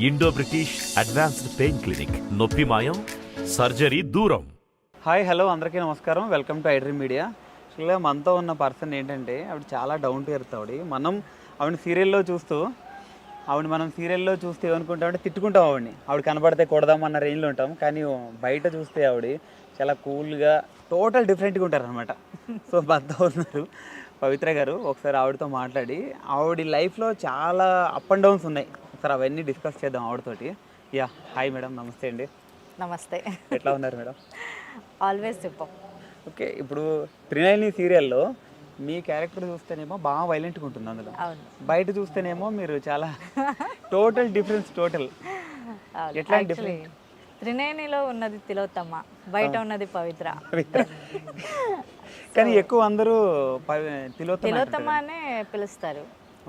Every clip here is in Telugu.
Indo British advanced pain clinic. నొప్పి మాయం, సర్జరీ దూరం. హాయ్ హలో అందరికీ నమస్కారం. Welcome to iDream media. యాక్చువల్గా మనతో ఉన్న పర్సన్ ఏంటంటే ఆవిడ చాలా డౌన్ టు ఎర్త్. ఆవిడ సీరియల్లో చూస్తూ ఏమనుకుంటామంటే తిట్టుకుంటాం ఆవిడ కనబడితే కొడదామన్న రేంజ్లో ఉంటాం. కానీ బయట చూస్తే ఆవిడ చాలా కూల్గా టోటల్ డిఫరెంట్గా ఉంటారు అనమాట. సో మనతో ఉన్నారు పవిత్ర గారు. ఒకసారి ఆవిడతో మాట్లాడి ఆవిడ లైఫ్లో చాలా అప్ అండ్ డౌన్స్ ఉన్నాయి, ఒకసారి అవన్నీ డిస్కస్ చేద్దాం ఆవిడతోటి. యా, హాయ్ మేడం, నమస్తే అండి. నమస్తే. ఎట్లా ఉన్నారు మేడం? Always super. ఓకే, ఇప్పుడు త్రినయని సీరియల్లో మీ క్యారెక్టర్ చూస్తేనేమో బాగా వైలెంట్గా ఉంటుంది అందులో, బయట చూస్తేనేమో మీరు చాలా టోటల్ డిఫరెన్స్. ఎట్లా త్రినేనిలో ఉన్నది తిలోత్తమ, బయట ఉన్నది పవిత్ర. కానీ ఎక్కువ అందరూ తిలోత్తమ అనే పిలుస్తారు.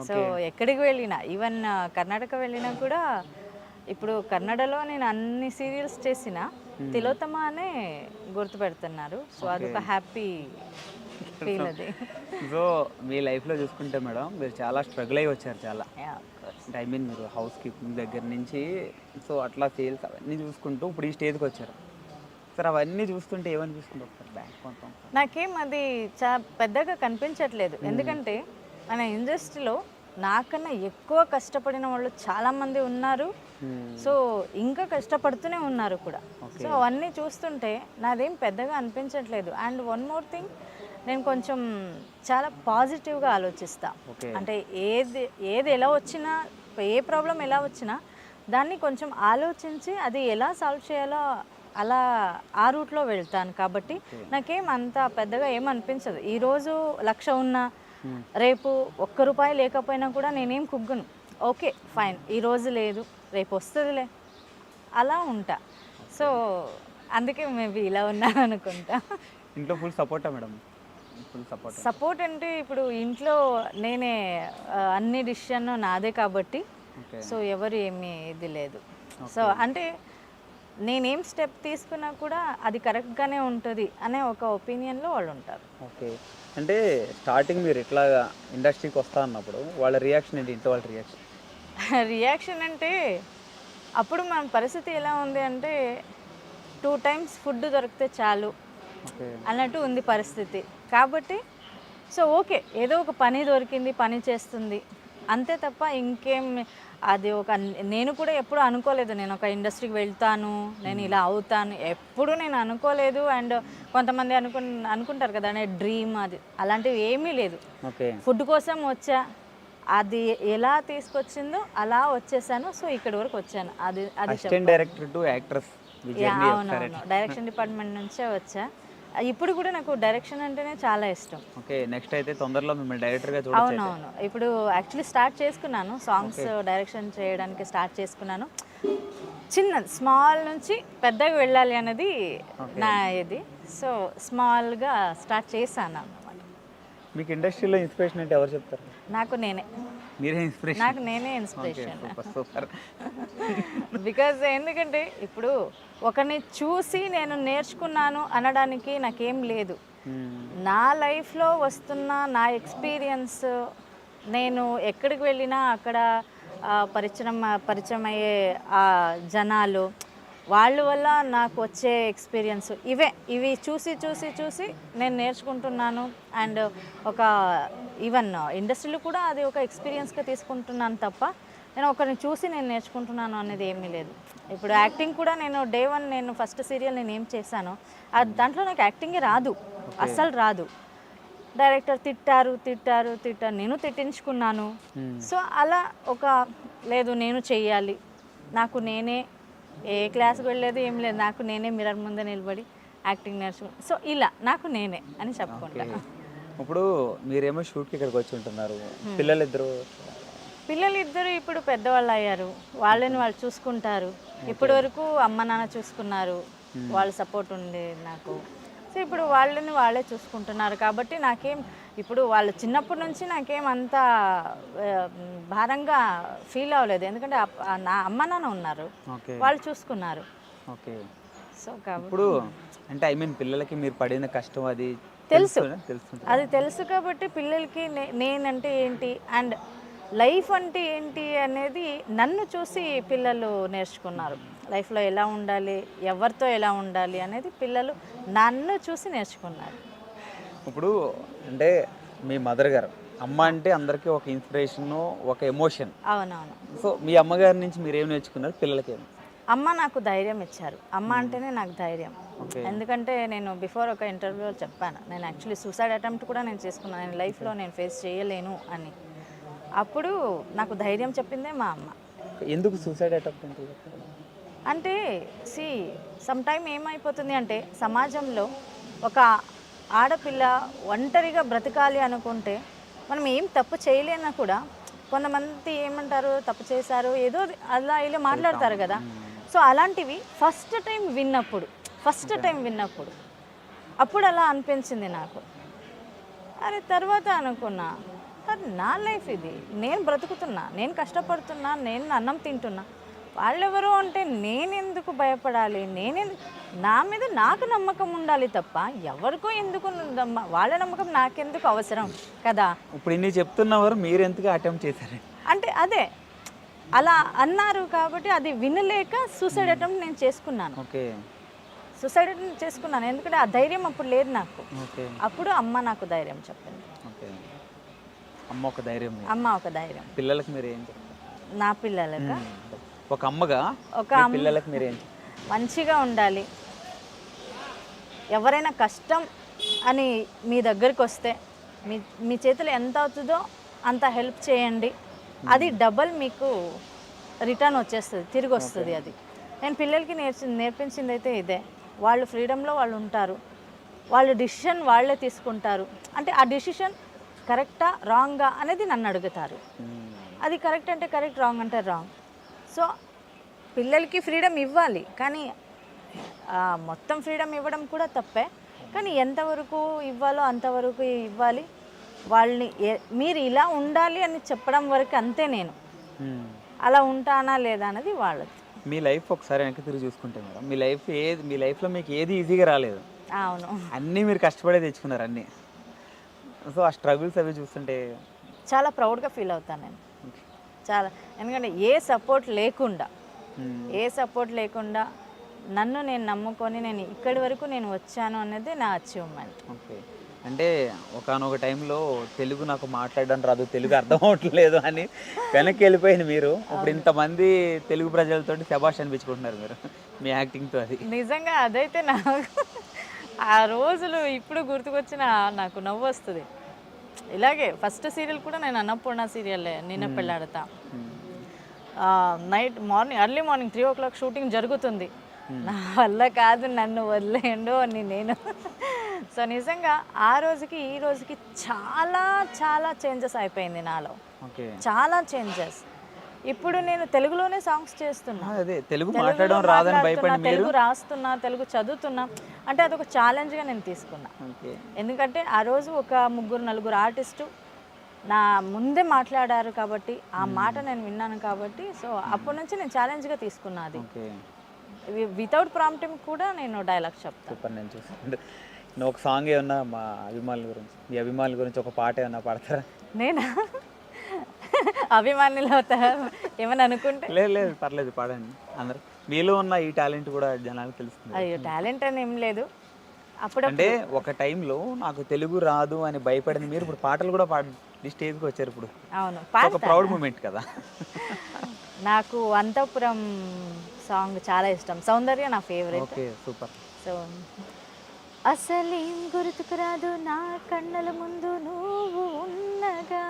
సో ఎక్కడికి వెళ్ళినా, ఈవెన్ కర్ణాటక వెళ్ళినా కూడా, ఇప్పుడు కన్నడలో నేను అన్ని సీరియల్స్ చేసిన తిలోత్తమ అనే గుర్తుపెడుతున్నారు. సో అదొక హ్యాపీ ఫీల్ అది. సో మీ లైఫ్లో చూసుకుంటే మేడం, మీరు చాలా స్ట్రగుల్ అయ్యి వచ్చారు చాలా. అంటే ఐ మీన్ మీరు హౌస్ కీపింగ్ దగ్గర నుంచి సో అట్లా సేల్స్ అవన్నీ చూసుకుంటూ ఇప్పుడు ఈ స్టేజ్కి వచ్చారు. సార్ అవన్నీ చూస్తుంటే ఏమనిపిస్తుంది ఒకసారి బ్యాంక్ కొంత? నాకేం అది పెద్దగా కనిపించట్లేదు. ఎందుకంటే మన ఇండస్ట్రీలో నాకన్నా ఎక్కువ కష్టపడిన వాళ్ళు చాలామంది ఉన్నారు. సో ఇంకా కష్టపడుతూనే ఉన్నారు కూడా. సో అవన్నీ చూస్తుంటే నాదేం పెద్దగా అనిపించట్లేదు. అండ్ వన్ మోర్ థింగ్, నేను కొంచెం చాలా పాజిటివ్గా ఆలోచిస్తా. అంటే ఏది ఎలా వచ్చినా, ఏ ప్రాబ్లం ఎలా వచ్చినా దాన్ని కొంచెం ఆలోచించి అది ఎలా సాల్వ్ చేయాలో అలా ఆ రూట్లో వెళ్తాను. కాబట్టి నాకేం అంత పెద్దగా ఏం అనిపించదు. ఈరోజు 1,00,000 ఉన్నా, రేపు ₹1 లేకపోయినా కూడా నేనేం కుగ్గను. ఓకే ఫైన్, ఈరోజు లేదు, రేపు వస్తుందిలే, అలా ఉంటా. సో అందుకే మేబీ ఇలా ఉన్నాను అనుకుంటా. ఇంట్లో ఫుల్ సపోర్టా మేడం? సపోర్ట్ అంటే ఇప్పుడు ఇంట్లో నేనే అన్ని డిసిషన్ నాదే కాబట్టి సో ఎవరు ఏమీ ఇది లేదు. సో అంటే నేనేం స్టెప్ తీసుకున్నా కూడా అది కరెక్ట్గానే ఉంటుంది అనే ఒక ఒపీనియన్లో వాళ్ళు ఉంటారు. ఓకే, అంటే స్టార్టింగ్ మీరు ఇట్లా ఇండస్ట్రీకి వస్తా అన్నప్పుడు వాళ్ళ రియాక్షన్ ఏంటి? ఇంట్లో వాళ్ళ రియాక్షన్ అంటే అప్పుడు మన పరిస్థితి ఎలా ఉంది అంటే 2 times ఫుడ్ దొరికితే చాలు అన్నట్టు ఉంది పరిస్థితి. కాబట్టి సో ఓకే, ఏదో ఒక పని దొరికింది, పని చేస్తుంది అంతే తప్ప ఇంకేం అది నేను కూడా ఎప్పుడు అనుకోలేదు నేను ఒక ఇండస్ట్రీకి వెళ్తాను, నేను ఇలా అవుతాను, ఎప్పుడు నేను అనుకోలేదు. అండ్ కొంతమంది అనుకుంటారు కదా డ్రీమ్, అది అలాంటివి ఏమీ లేదు. ఫుడ్ కోసం వచ్చా, అది ఎలా తీసుకొచ్చిందో అలా వచ్చేసాను. సో ఇక్కడి వరకు వచ్చాను. అది అవునవును, డైరెక్షన్ డిపార్ట్మెంట్ నుంచే వచ్చా. ఇప్పుడు కూడా నాకు డైరెక్షన్ అంటేనే చాలా ఇష్టం. ఓకే, నెక్స్ట్ అయితే తొందరలో మిమ్మల్ని డైరెక్టర్గా చూడొచ్చు. అవునవును, ఇప్పుడు యాక్చువల్లీ స్టార్ట్ చేసుకున్నాను, సాంగ్స్ డైరెక్షన్ చేయడానికి స్టార్ట్ చేసుకున్నాను. స్మాల్ నుంచి పెద్దగా వెళ్ళాలి అన్నది నా ఇది. సో స్మాల్గా స్టార్ట్ చేశాను అన్నమాట. మీకు ఇండస్ట్రీలో ఇన్స్పిరేషన్ అంటే ఎవరు చెప్తారు? నాకు నేనే ఇన్స్పిరేషన్. బికాజ్ ఎందుకంటే ఇప్పుడు ఒకరిని చూసి నేను నేర్చుకున్నాను అనడానికి నాకేం లేదు. నా లైఫ్లో వస్తున్న నా ఎక్స్పీరియన్స్, నేను ఎక్కడికి వెళ్ళినా అక్కడ పరిచయం అయ్యే జనాలు, వాళ్ళ వల్ల నాకు వచ్చే ఎక్స్పీరియన్స్ ఇవి చూసి నేను నేర్చుకుంటున్నాను. అండ్ ఒక ఈవెన్ ఇండస్ట్రీలో కూడా అది ఒక ఎక్స్పీరియన్స్గా తీసుకుంటున్నాను తప్ప నేను ఒకరిని చూసి నేను నేర్చుకుంటున్నాను అనేది ఏమీ లేదు. ఇప్పుడు యాక్టింగ్ కూడా నేను డే 1 నేను ఫస్ట్ సీరియల్ నేను ఏం చేశానో దాంట్లో నాకు యాక్టింగే రాదు, అస్సలు రాదు. డైరెక్టర్ తిట్టారు, నేను తిట్టించుకున్నాను. సో అలా లేదు నేను చెయ్యాలి, నాకు నేనే ఏ క్లాస్కి వెళ్ళలేదు ఏం లేదు, నాకు నేనే మిర్రర్ ముందే నిలబడి యాక్టింగ్ నేర్చుకున్నాను. సో ఇలా నాకు నేనే అని చెప్పుకుంటాను. ఇప్పుడు మీరేమో షూట్కి ఇక్కడికి వచ్చి ఉంటున్నారు, పిల్లలిద్దరు ఇప్పుడు పెద్దవాళ్ళు అయ్యారు, వాళ్ళని వాళ్ళు చూసుకుంటారు. ఇప్పటి వరకు అమ్మ నాన్న చూసుకున్నారు, వాళ్ళ సపోర్ట్ ఉంది నాకు. సో ఇప్పుడు వాళ్ళని వాళ్ళే చూసుకుంటున్నారు. కాబట్టి నాకేం ఇప్పుడు వాళ్ళు చిన్నప్పటి నుంచి నాకేం అంత భారంగా ఫీల్ అవ్వలేదు. ఎందుకంటే నా అమ్మ నాన్న ఉన్నారు, వాళ్ళు చూసుకున్నారు. సో ఇప్పుడు అంటే ఐ మీన్ పిల్లలకి మీరు పడిన కష్టం అది తెలుసు కాబట్టి పిల్లలకి నేనంటే ఏంటి, అండ్ లైఫ్ అంటే ఏంటి అనేది నన్ను చూసి పిల్లలు నేర్చుకున్నారు. లైఫ్లో ఎలా ఉండాలి, ఎవరితో ఎలా ఉండాలి అనేది పిల్లలు నన్ను చూసి నేర్చుకున్నారు. ఇప్పుడు అంటే మీ మదర్ గారు అమ్మ అంటే అందరికీ ఒక ఇన్స్పిరేషన్, ఒక ఎమోషన్. అవునవును. సో మీ అమ్మగారి నుంచి మీరు ఏం నేర్చుకున్నారు పిల్లలకి? అమ్మ నాకు ధైర్యం ఇచ్చారు. అమ్మ అంటేనే నాకు ధైర్యం. ఎందుకంటే నేను బిఫోర్ ఒక ఇంటర్వ్యూలో చెప్పాను, నేను యాక్చువల్లీ సూసైడ్ అటెంప్ట్ కూడా నేను చేసుకున్నాను, నేను లైఫ్లో నేను ఫేస్ చేయలేను అని. అప్పుడు నాకు ధైర్యం చెప్పిందే మా అమ్మ. ఎందుకు సూసైడ్ అటెంప్ట్ అంటే సమ్ టైం ఏమైపోతుంది అంటే సమాజంలో ఒక ఆడపిల్ల ఒంటరిగా బ్రతకాలి అనుకుంటే మనం ఏం తప్పు చేయలేనా కూడా కొంతమంది ఏమంటారు, తప్పు చేశారు ఏదో అలా ఇలా మాట్లాడతారు కదా. సో అలాంటివి ఫస్ట్ టైం విన్నప్పుడు అప్పుడు అలా అనిపించింది నాకు. అరే తర్వాత అనుకున్నా, అది నా లైఫ్, ఇది నేను బ్రతుకుతున్నా, నేను కష్టపడుతున్నా, నేను అన్నం తింటున్నా, వాళ్ళెవరో అంటే నేనెందుకు భయపడాలి, నా మీద నాకు నమ్మకం ఉండాలి తప్ప ఎవరికో ఎందుకు వాళ్ళ నమ్మకం నాకెందుకు అవసరం కదా. ఇప్పుడు ఇన్ని చెప్తున్నవారు మీరు ఎందుకు అటెంప్ట్ చేశారు అంటే అదే అలా అన్నారు కాబట్టి అది వినలేక సూసైడ్ అటెంప్ట్ నేను చేసుకున్నాను. ఓకే, సూసైడ్ అటెంప్ట్ చేసుకున్నాను ఎందుకంటే ఆ ధైర్యం అప్పుడు లేదు నాకు. ఓకే, అప్పుడు అమ్మ నాకు ధైర్యం చెప్పింది. ఓకే, అమ్మ ఒక ధైర్యం. అమ్మ ఒక ధైర్యం. పిల్లలకు మీరు ఏం చెప్తారు? నా పిల్లలకి ఒక అమ్మగా ఒక పిల్లలకు మీరు ఏం చెప్తారు? మంచిగా ఉండాలి. ఎవరైనా కష్టం అని మీ దగ్గరికి వస్తే మీ చేతిలో ఎంత అవుతుందో అంత హెల్ప్ చేయండి, అది డబల్ మీకు రిటర్న్ వచ్చేస్తుంది, తిరిగి వస్తుంది. అది నేను పిల్లలకి నేర్పించింది అయితే ఇదే. వాళ్ళు ఫ్రీడంలో వాళ్ళు ఉంటారు, వాళ్ళు డిసిషన్ వాళ్ళే తీసుకుంటారు. అంటే ఆ డిసిషన్ కరెక్టా రాంగా అనేది నన్ను అడుగుతారు. అది కరెక్ట్ అంటే కరెక్ట్, రాంగ్ అంటే రాంగ్. సో పిల్లలకి ఫ్రీడమ్ ఇవ్వాలి, కానీ మొత్తం ఫ్రీడమ్ ఇవ్వడం కూడా తప్పే. కానీ ఎంతవరకు ఇవ్వాలో అంతవరకు ఇవ్వాలి. వాళ్ళని మీరు ఇలా ఉండాలి అని చెప్పడం వరకు అంతే. నేను అలా ఉంటానా లేదా అనేది వాళ్ళది. మీ లైఫ్ ఒకసారి వెనక్కి తిరిగి చూసుకుంటే మేడం, మీ లైఫ్లో మీకు ఏది ఈజీగా రాలేదు. అవును, అన్నీ మీరు కష్టపడే తెచ్చుకున్నారు అన్నీ. సో ఆ స్ట్రగుల్స్ అవి చూస్తుంటే చాలా ప్రౌడ్గా ఫీల్ అవుతాను నేను చాలా. ఎందుకంటే ఏ సపోర్ట్ లేకుండా నన్ను నేను నమ్ముకొని నేను ఇక్కడి వరకు నేను వచ్చాను అనేది నా అచీవ్మెంట్. ఓకే, అంటే ఒకనొక టైంలో తెలుగు నాకు మాట్లాడడం రాదు, తెలుగు అర్థం అవ్వట్లేదు అని వెనక్కి వెళ్ళిపోయింది మీరు. ఇప్పుడు ఇంతమంది తెలుగు ప్రజలతోటి శభాష్ అనిపించుకుంటున్నారు మీరు మీ యాక్టింగ్తో. అది నిజంగా అదైతే నాకు ఆ రోజులు ఇప్పుడు గుర్తుకొచ్చిన నాకు నవ్వు వస్తుంది. ఇలాగే ఫస్ట్ సీరియల్ కూడా నేను అన్నపూర్ణ సీరియల్లే, నిన్న Pelladata. Early morning 3 o'clock shooting జరుగుతుంది. నా వల్ల కాదు, నన్ను వదిలేయండు అని నేను. సో నిజంగా ఆ రోజుకి ఈ రోజుకి చాలా చాలా చేంజెస్ అయిపోయింది నాలో, చాలా చేంజెస్. ఇప్పుడు నేను తెలుగులోనే సాంగ్స్ చేస్తున్నా, తెలుగు మాట్లాడడం రాదని భయపడి తెలుగు రాస్తున్నా, తెలుగు చదువుతున్నా. అంటే అదొక ఛాలెంజ్గా నేను తీసుకున్నా. ఎందుకంటే ఆ రోజు ఒక 3-4 ఆర్టిస్టు నా ముందే మాట్లాడారు కాబట్టి, ఆ మాట నేను విన్నాను కాబట్టి, సో అప్పటి నుంచి నేను ఛాలెంజ్గా తీసుకున్నా. అది వితౌట్ ప్రాంప్టింగ్ కూడా నేను డైలాగ్ చెప్తాను. నేను చూస్తాను. నువ్వు ఒక సాంగ్ ఏమన్నా మా అభిమానుల గురించి, మీ అభిమానుల గురించి ఒక పాట ఏమన్నా పాడతారా? నేనా అభిమానులు అవుతారా ఏమని అనుకుంటే? లేదు పర్లేదు, పాడండి. అందరు మీలో ఉన్న ఈ టాలెంట్ కూడా జనాలకు తెలుస్తుంది. అయ్యో, టాలెంట్ అని ఏం లేదు. అప్పుడు అంటే ఒక టైంలో నాకు తెలుగు రాదు అని భయపడింది మీరు, ఇప్పుడు పాటలు కూడా పాడి స్టేజ్కి వచ్చారు. ఇప్పుడు అవును, ఒక ప్రౌడ్ మూమెంట్ కదా. నాకు అంతఃపురం సాంగ్ చాలా ఇష్టం, సౌందర్య నా ఫేవరెట్. Okay, super. సో అసలేం గుర్తుకు రాదు నా కళ్ళల ముందు నువ్వు ఉన్నగా,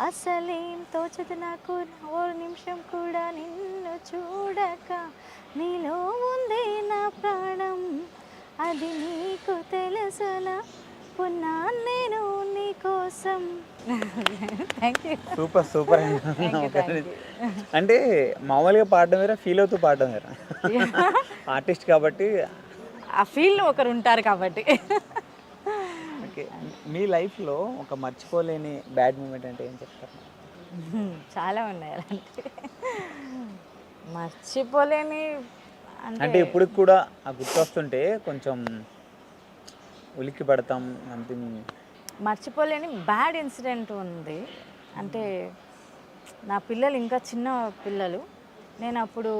అసలేం తోచదు నాకు ఓ నిమిషం కూడా నిన్ను చూడక, నీలో ఉందే నా ప్రాణం అది నీకు తెలుసునా, పున్నా నేను నీ కోసం. Thank you. సూపర్. అంటే మామూలుగా పాడడం వేరా, ఫీల్ అవుతూ పాడడం వేరా. ఆర్టిస్ట్ కాబట్టి ఆ ఫీల్డ్లో ఒకరు ఉంటారు కాబట్టి. ఓకే, మీ లైఫ్లో ఒక మర్చిపోలేని బ్యాడ్ మూమెంట్ అంటే ఏం చెప్తారు? చాలా ఉన్నాయి అలాంటి మర్చిపోలేని. అంటే ఇప్పుడు కూడా ఆ గుర్తొస్తుంటే కొంచెం ఉలిక్కి పడతాం. సంథింగ్ మర్చిపోలేని బ్యాడ్ ఇన్సిడెంట్ ఉంది. అంటే నా పిల్లలు ఇంకా చిన్న పిల్లలు. నేను అప్పుడు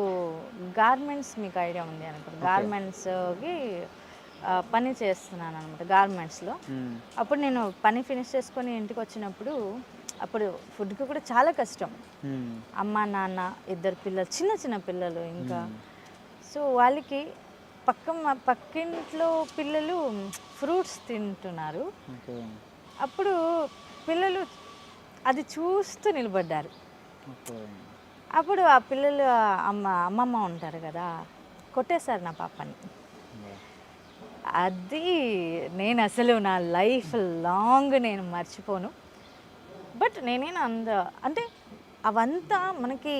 గార్మెంట్స్, మీకు ఐడియా ఉంది అనుకో, గార్మెంట్స్కి పని చేస్తున్నాను అనమాట, గార్మెంట్స్లో. అప్పుడు నేను పని ఫినిష్ చేసుకొని ఇంటికి వచ్చినప్పుడు అప్పుడు ఫుడ్కి కూడా చాలా కష్టం. అమ్మ నాన్న, ఇద్దరు పిల్లలు, చిన్న చిన్న పిల్లలు ఇంకా. సో వాళ్ళకి పక్కింట్లో పిల్లలు ఫ్రూట్స్ తింటున్నారు. అప్పుడు పిల్లలు అది చూస్తూ నిలబడ్డారు. అప్పుడు ఆ పిల్లలు అమ్మమ్మ ఉంటారు కదా, కొట్టేశారు నా పాపని. అది నేను అసలు నా లైఫ్ లాంగ్ నేను మర్చిపోను. బట్ నేనేనా అంటే అవంతా మనకి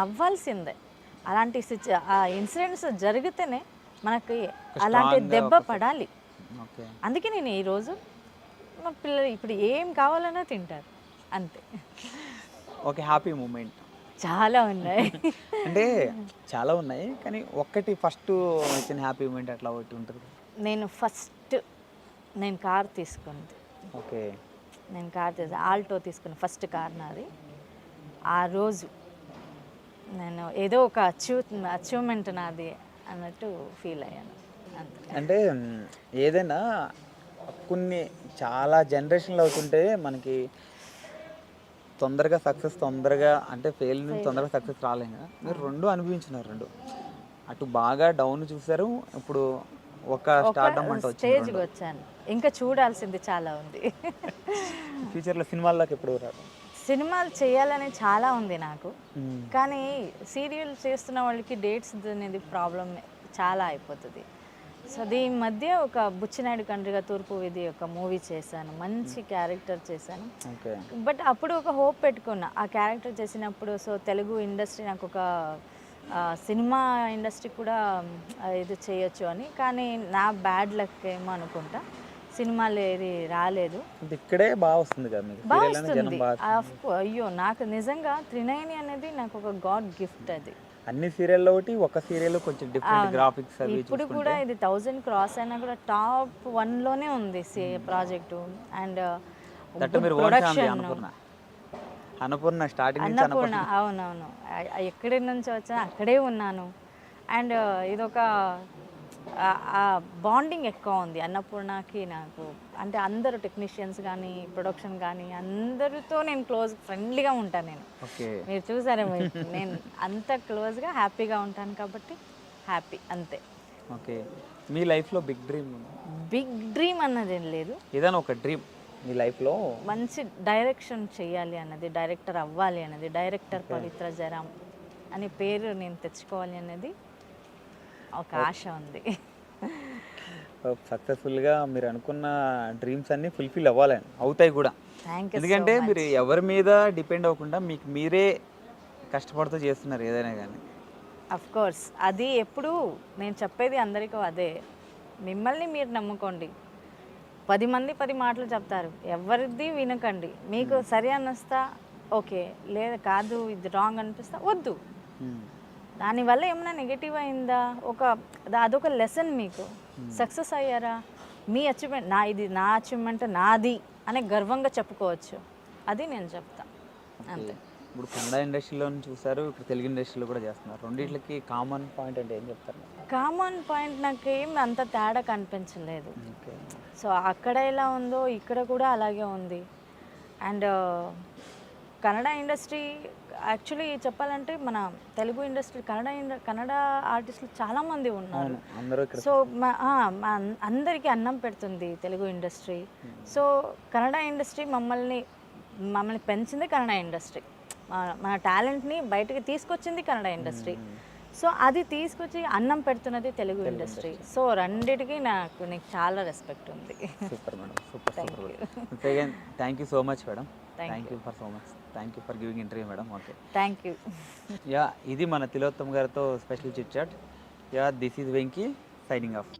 అవ్వాల్సిందే. అలాంటి ఆ ఇన్సిడెంట్స్ జరిగితేనే మనకి అలాంటి దెబ్బ పడాలి. అందుకే నేను ఈరోజు మా పిల్లలు ఇప్పుడు ఏం కావాలన్నా తింటారు అంతే. ఓకే, హ్యాపీ మూమెంట్ చాలా ఉన్నాయి. అంటే చాలా ఉన్నాయి, కానీ ఒక్కటి ఫస్ట్ వచ్చిన హ్యాపీ మూమెంట్ అట్లా ఒకటి ఉంటుంది. నేను కార్ తీసుకుంది. ఓకే, నేను కార్ ఆల్టో తీసుకున్న ఫస్ట్ కార్ నాది. ఆ రోజు నేను ఏదో ఒక అచీవ్మెంట్ నాది అన్నట్టు ఫీల్ అయ్యాను అంతే. అంటే ఏదైనా కొన్ని చాలా జనరేషన్లు అవుతుంటే మనకి తొందరగా సక్సెస్, తొందరగా అంటే ఫెయిల్ నుంచి తొందరగా సక్సెస్ రాలేము. మీరు రెండు అనుభవించినారు, రెండు అటు బాగా డౌన్ చూసారు, ఇప్పుడు ఒక స్టార్డమ్ అంటే స్టేజ్కి వచ్చాను. ఇంకా చూడాల్సింది చాలా ఉంది. ఫ్యూచర్లో సినిమాల్లోకి ఎప్పుడు రాదు? సినిమాలు చేయాలని చాలా ఉంది నాకు, కానీ సీరియల్ చేస్తున్న వాళ్ళకి డేట్స్ అనేది ప్రాబ్లం చాలా అయిపోతుంది. సో దీని మధ్య ఒక బుచ్చినాయుడు కండ్రిగా తూర్పు వీధి ఒక మూవీ చేశాను, మంచి క్యారెక్టర్ చేశాను. బట్ అప్పుడు ఒక హోప్ పెట్టుకున్నా ఆ క్యారెక్టర్ చేసినప్పుడు. సో తెలుగు ఇండస్ట్రీ నాకు ఒక సినిమా ఇండస్ట్రీ కూడా ఇది చేయొచ్చు అని. కానీ నా బ్యాడ్ లక్ ఏమో అనుకుంటా, సినిమాలు ఏది రాలేదు. ఇక్కడే బాగా వస్తుంది కదా మీకు, బాగా వస్తుంది. అయ్యో నాకు నిజంగా త్రినయని అనేది నాకు ఒక గాడ్ గిఫ్ట్. అది అన్ని సీరియల్లో ఒకటి, ఒక సీరియల్ కొంచెం డిఫరెంట్ గ్రాఫిక్స్ అవి. ఇప్పుడు కూడా ఇది 1000 క్రాస్ అయినా కూడా టాప్ 1లోనే ఉంది project. And Annapurna starting Annapurna, అవునవును, ఎక్కడి నుంచి వచ్చా అక్కడే ఉన్నాను. అండ్ ఇదొక బాండింగ్ ఎక్కువ ఉంది అన్నపూర్ణకి నాకు. అంటే అందరూ టెక్నీషియన్స్ కానీ ప్రొడక్షన్ కానీ అందరితో నేను ఫ్రెండ్లీగా ఉంటాను. నేను మీరు చూసారేమో, నేను అంత క్లోజ్గా హ్యాపీగా ఉంటాను కాబట్టి హ్యాపీ అంతే. ఓకే, మీ లైఫ్లో బిగ్ డ్రీమ్ అన్నది ఏం లేదు. ఏదైనా ఒక డ్రీమ్ మీ లైఫ్లో, మంచి డైరెక్షన్ చేయాలి అన్నది, డైరెక్టర్ అవ్వాలి అన్నది, డైరెక్టర్ పవిత్ర జరామ్ అనే పేరు నేను తెచ్చుకోవాలి అనేది ఒక ఆశ ఉంది. సక్సెస్ఫుల్గా మీరు అనుకున్న డ్రీమ్స్ అన్నీ ఫుల్ఫిల్ అవ్వాలని, అవుతాయి కూడా. ఎందుకంటే మీరు ఎవరి మీద డిపెండ్ అవ్వకుండా మీకు మీరే కష్టపడుతూ చేస్తున్నారు ఏదైనా కానీ. అఫ్ కోర్స్, అది ఎప్పుడు నేను చెప్పేది అందరికీ అదే, మిమ్మల్ని మీరు నమ్ముకోండి. 10 మంది 10 మాటలు చెప్తారు, ఎవరిది వినకండి. మీకు సరి అనిస్తా ఓకే, లేదా కాదు ఇది రాంగ్ అనిపిస్తా వద్దు. దానివల్ల ఏమైనా నెగిటివ్ అయిందా, అదొక లెసన్. మీకు సక్సెస్ అయ్యారా, మీ అచీవ్మెంట్ నా అచీవ్మెంట్ నాది అనే గర్వంగా చెప్పుకోవచ్చు. అది నేను చెప్తా అంతే. ఇప్పుడు కన్నడ ఇండస్ట్రీలో చూసారు, ఇప్పుడు తెలుగు ఇండస్ట్రీలో కూడా చేస్తున్నారు. రెండిట్లకి కామన్ పాయింట్ అంటే ఏం చెప్తారు? కామన్ పాయింట్ నాకేం అంత తేడా కనిపించలేదు. సో అక్కడ ఎలా ఉందో ఇక్కడ కూడా అలాగే ఉంది. అండ్ కన్నడ ఇండస్ట్రీ యాక్చువల్లీ చెప్పాలంటే మన తెలుగు ఇండస్ట్రీ కన్నడ ఆర్టిస్టులు చాలామంది ఉన్నారు. సో అందరికీ అన్నం పెడుతుంది Telugu industry. So Kannada industry మమ్మల్ని పెంచింది కన్నడ ఇండస్ట్రీ. మన టాలెంట్ని బయటకి తీసుకొచ్చింది కన్నడ ఇండస్ట్రీ. సో అది తీసుకొచ్చి అన్నం పెడుతున్నది తెలుగు ఇండస్ట్రీ. సో రెండిటికి నీకు చాలా రెస్పెక్ట్ ఉంది. Super madam, super. Thank you so much madam. Thank you for giving interview madam. Okay, thank you. Yeah, ఇది మన తిలోత్తమ్ గారితో special chit chat. Yeah, this is Venky signing of.